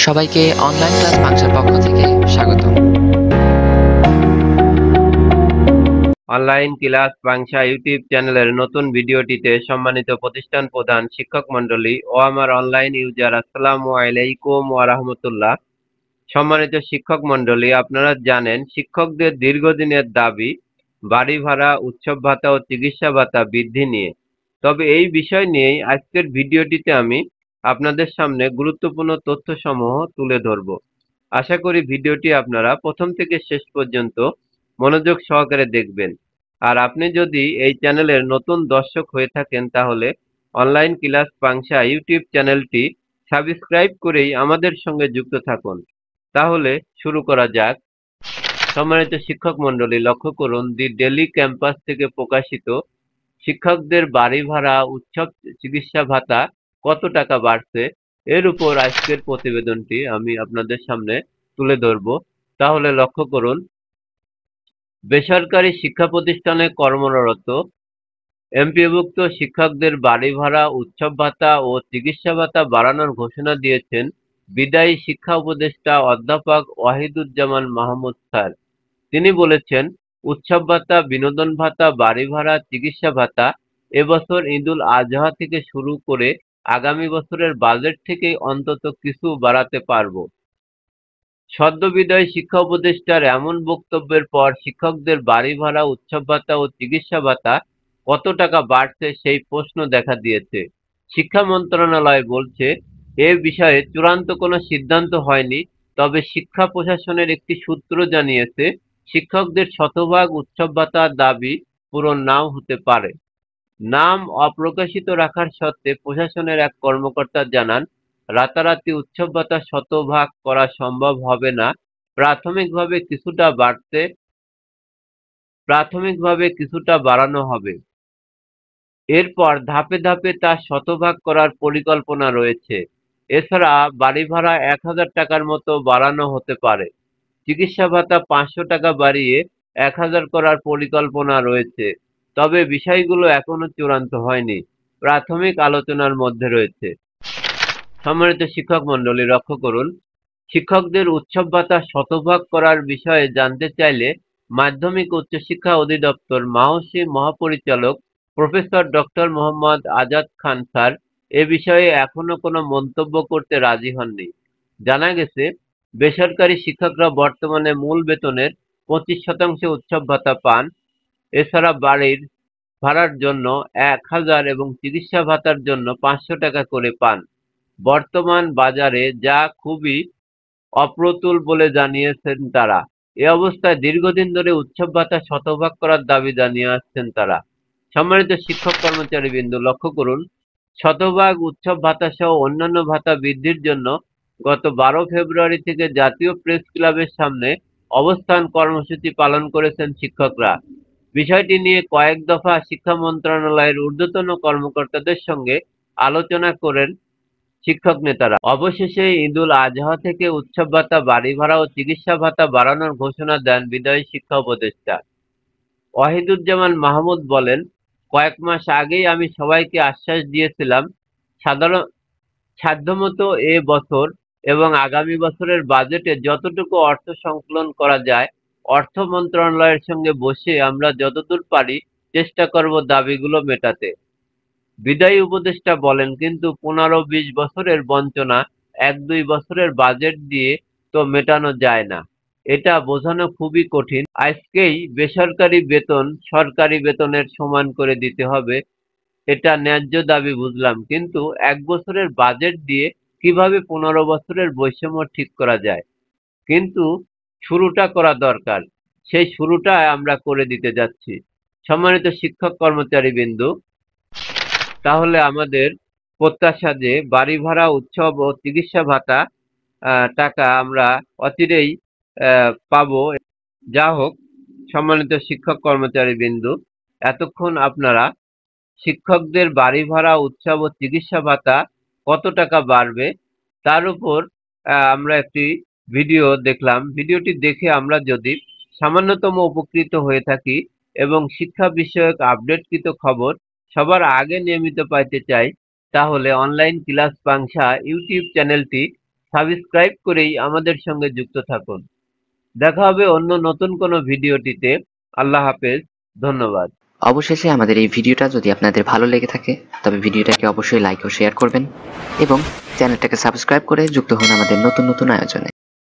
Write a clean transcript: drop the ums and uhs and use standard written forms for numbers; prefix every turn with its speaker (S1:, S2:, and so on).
S1: সবাইকে online class বাংশার পক্ষ থেকে স্বাগতম।
S2: অনলাইন ক্লাস বাংশা ইউটিউব চ্যানেলের নতুন ভিডিওটিতে সম্মানিত প্রতিষ্ঠান প্রধান, শিক্ষক মন্ডলী ও আমার অনলাইন ইউজার, আসসালামু আলাইকুম ওয়া রাহমাতুল্লাহ। সম্মানিত শিক্ষক মন্ডলী, আপনারা জানেন শিক্ষকদের দীর্ঘদিনের দাবি বাড়ি ভাড়া, উৎসব ভাতা ও চিকিৎসা ভাতা বৃদ্ধি নিয়ে। তবে এই বিষয় নিয়েই আজকের ভিডিওটিতে আমি আপনাদের সামনে গুরুত্বপূর্ণ তথ্যসমূহ তুলে ধরব। আশা করি ভিডিওটি আপনারা প্রথম থেকে শেষ পর্যন্ত মনোযোগ সহকারে দেখবেন। আর আপনি যদি এই চ্যানেলের নতুন দর্শক হয়ে থাকেন তাহলে অনলাইন ক্লাস বাংশা ইউটিউব চ্যানেলটি সাবস্ক্রাইব করেই আমাদের সঙ্গে যুক্ত থাকুন। তাহলে শুরু করা যাক। সম্মানিত শিক্ষক মন্ডলী, লক্ষ্য করুন, দি ডেইলি ক্যাম্পাস থেকে প্রকাশিত শিক্ষকদের বাড়ি ভাড়া, উৎসব চিকিৎসা ভাতা কত টাকা বাড়ছে, এর উপর আজকের প্রতিবেদনটি আমি আপনাদের সামনে তুলে ধরব। তাহলে লক্ষ্য করুন, বেসরকারি শিক্ষা প্রতিষ্ঠানে কর্মরত এমপিওভুক্ত শিক্ষকদের বাড়ি ভাড়া, উৎসব ভাতা ও চিকিৎসা ভাতা বাড়ানোর ঘোষণা দিয়েছেন বিদায়ী শিক্ষা উপদেষ্টা অধ্যাপক ওয়াহিদুজ্জামান মাহমুদ স্যার। তিনি বলেছেন, উৎসব ভাতা, বিনোদন ভাতা, বাড়ি ভাড়া, চিকিৎসা ভাতা এবছর ঈদুল আজহা থেকে শুরু করে আগামী বছরের বাজেট থেকেই অন্তত কিছু বাড়াতে পারব। সদ্য বিদায়ী শিক্ষা উপদেষ্টার এমন বক্তব্যের পর শিক্ষকদের বাড়ি ভাড়া, উৎসব ভাতা ও চিকিৎসা ভাতা কত টাকা বাড়ছে সেই প্রশ্ন দেখা দিয়েছে। শিক্ষা মন্ত্রণালয় বলছে, এ বিষয়ে চূড়ান্ত কোনো সিদ্ধান্ত হয়নি। তবে শিক্ষা প্রশাসনের একটি সূত্র জানিয়েছে, শিক্ষকদের শতভাগ উৎসব ভাতার দাবি পূরণ নাও হতে পারে। নাম অপ্রকাশিত রাখার শর্তে প্রশাসনের এক কর্মকর্তা জানান, রাতারাতি উৎসব ভাতা শতভাগ করা সম্ভব হবে না। প্রাথমিকভাবে কিছুটা বাড়ানো হবে। এরপর ধাপে ধাপে তা শতভাগ করার পরিকল্পনা রয়েছে। এছাড়া বাড়ি ভাড়া ১,০০০ টাকার মতো বাড়ানো হতে পারে। চিকিৎসা ভাতা ৫০০ টাকা বাড়িয়ে ১,০০০ করার পরিকল্পনা রয়েছে। তবে বিষয়গুলো এখনো চূড়ান্ত হয়নি, প্রাথমিক আলোচনার মধ্যে রয়েছে। সম্মানিত শিক্ষক মন্ডলী, লক্ষ্য করুন, শিক্ষকদের উৎসব ভাতা শতভাগ করার বিষয়ে জানতে চাইলে মাধ্যমিক উচ্চশিক্ষা অধিদপ্তর মাহসি মহাপরিচালক প্রফেসর ডক্টর মোহাম্মদ আজাদ খান স্যার এ বিষয়ে এখনো কোনো মন্তব্য করতে রাজি হননি। জানা গেছে, বেসরকারি শিক্ষকরা বর্তমানে মূল বেতনের ২৫% উৎসব ভাতা পান। এছাড়া বাড়ির ভাড়ার জন্য ১,০০০ এবং চিকিৎসা ভাতার জন্য ৫০০ টাকা করে পান। বর্তমান বাজারে যা খুবই অপ্রতুল বলে জানিয়েছেন তারা। এ অবস্থায় দীর্ঘদিন ধরে উৎসব ভাতা শতভাগ করার দাবি জানিয়ে আসছেন তারা। সম্মানিত শিক্ষক কর্মচারীবৃন্দ, লক্ষ্য করুন, শতভাগ উৎসব ভাতা সহ অন্যান্য ভাতা বৃদ্ধির জন্য গত ১২ ফেব্রুয়ারি থেকে জাতীয় প্রেস ক্লাবের সামনে অবস্থান কর্মসূচি পালন করেছেন শিক্ষকরা। বিষয়টি নিয়ে কয়েক দফা শিক্ষা মন্ত্রণালয়ের ঊর্ধ্বতন কর্মকর্তাদের সঙ্গে আলোচনা করেন শিক্ষক নেতারা। অবশেষে ঈদুল আজহা থেকে উৎসব ভাতা, বাড়ি ভাড়া ও চিকিৎসা ভাতা বাড়ানোর ঘোষণা দেন বিদায়ী শিক্ষা উপদেষ্টা ওয়াহিদুজ্জামান মাহমুদ বলেন, কয়েক মাস আগেই আমি সবাইকে আশ্বাস দিয়েছিলাম, সাধ্যমতো এ বছর এবং আগামী বছরের বাজেটে যতটুকু অর্থ সংকলন করা যায় অর্থ মন্ত্রণালয়ের সঙ্গে বসে আমরা যতদূর পারি চেষ্টা করব দাবিগুলো মেটাতে। বিদায়ী উপদেষ্টা বলেন, কিন্তু ১৫-২০ বছরের বঞ্চনা ১-২ বছরের বাজেট দিয়ে তো মেটানো যায় না। এটা বোঝানো খুবই কঠিন। আজকেই বেসরকারি বেতন সরকারি বেতনের সমান করে দিতে হবে, এটা ন্যায্য দাবি বুঝলাম, কিন্তু ১ বছরের বাজেট দিয়ে কিভাবে ১৫ বছরের বৈষম্য ঠিক করা যায়? কিন্তু শুরুটা করা দরকার। সেই শুরুটা আমরা করে দিতে যাচ্ছি। সম্মানিত শিক্ষক কর্মচারীবৃন্দ, তাহলে আমাদের প্রত্যাশা যে বাড়ি ভাড়া, উৎসব ও চিকিৎসা ভাতা টাকা আমরা অচিরেই পাবো। যা হোক, সম্মানিত শিক্ষক কর্মচারীবৃন্দ, এতক্ষণ আপনারা শিক্ষকদের বাড়ি ভাড়া, উৎসব ও চিকিৎসা ভাতা কত টাকা বাড়বে তার উপর আমরা একটি ভিডিও দেখলাম। ভিডিওটি দেখে আমরা যদি সামান্যতম উপকৃত হয়ে থাকি এবং শিক্ষা বিষয়ক আপডেটকৃত খবর সবার আগে নিয়মিত পাইতে চাই, তাহলে অনলাইন ক্লাস বাংশা ইউটিউব চ্যানেলটি সাবস্ক্রাইব করেই আমাদের সঙ্গে যুক্ত থাকুন। দেখা হবে অন্য নতুন কোনো ভিডিওটিতে। আল্লাহ হাফেজ। ধন্যবাদ।
S3: অবশেষে আমাদের এই ভিডিওটা যদি আপনাদের ভালো লেগে থাকে তবে ভিডিওটাকে অবশ্যই লাইক ও শেয়ার করবেন এবং চ্যানেলটাকে সাবস্ক্রাইব করে যুক্ত হন আমাদের নতুন নতুন আয়োজনে।